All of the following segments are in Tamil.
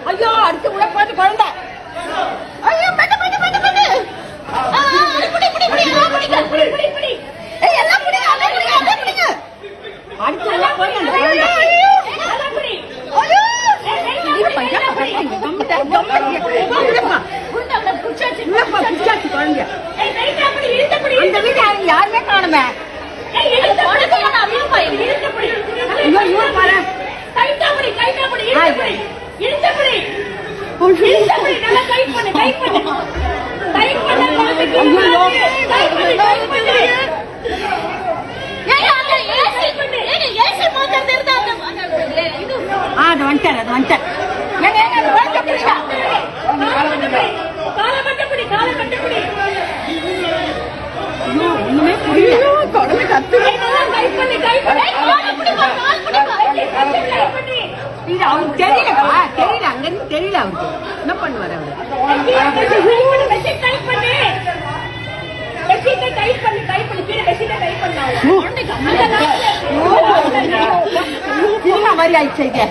ஐயோ அடுத்து உள்ள பார்த்து குழந்தை ஐயோ மெட்ட மெட்ட மெட்ட மெட்ட புடி புடி புடி புடி புடி புடி ஏய் எல்லாம் புடி எல்லாம் புடி எல்லாம் புடிங்க அடுத்து உள்ள போய் அந்த குழந்தை ஐயோ எல்லாம் புடி ஐயோ இது பையா பக்கத்துல கம்பட்ட கம்பட்ட குண்டல புடிச்சாச்சு புடிச்சாச்சு குழந்தை ஏய் ரைட்டா புடி இழுத்து புடி அந்த வீட்ல யாருமே காணோமே ஏய் இழுத்து புடி நான் அப்படியே போய் இழுத்து புடி ஐயோ இவன் பாரு ரைட்டா புடி இழுத்து புடி இழுத்து புடி இழுத்து புடி நல்லா டைட் பண்ணு டைட் பண்ணு டைட் பண்ணு ஐயோ டைட் பண்ணு ஏய் அந்த ஏசி பண்ணு ஏசி மோட்டர் தெரிதா இது அது வந்துட்ட ஏங்க ஏங்க வாங்க புடிடா காலை கட்டு புடி ஐயோ ஒண்ணுமே புரியல கடமை கத்து நல்லா டைட் பண்ணு கால் புடி டைட் பண்ணு இது அவனுக்கு தெரியலப்பா தெரியல அங்கிருந்து தெரியல அவனுக்கு என்ன பண்ணுவார் அவரு மாதிரி ஆயிடுச்சு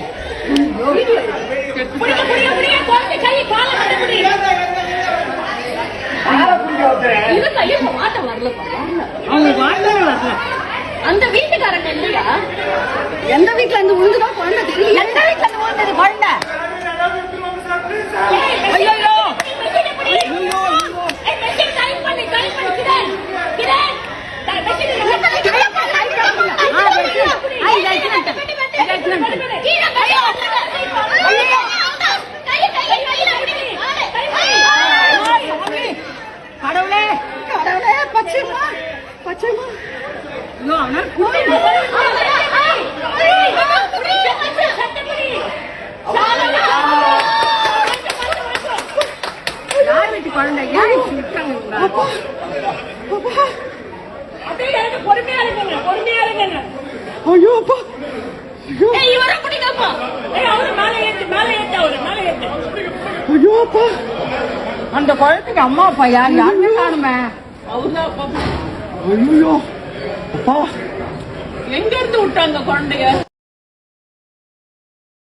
அந்த வீட்டுக்காரங்க இல்லையா எந்த வீட்டுல இருந்து உழுதுதான் குழந்தை தெரியல எந்த வீட்டுல இருந்து உழுந்தது குழந்தை ஐயோ கடவுளே கடவுளே பச்சைமா பச்சைமா ஐயோ அவனா யார் வீட்டு குழந்தை ஏன் பொறுமையா இருங்க ஐயோ அப்பா இவரை பிடிக்கப்பா அவரு மேலே ஏத்து ஐயோ அப்பா அந்த குழந்தைக்கு அம்மா அப்பா யாருமே காணுமே அவர்தான் அப்பா ஐயோ அப்பா எங்க இருந்து விட்டாங்க குழந்தைய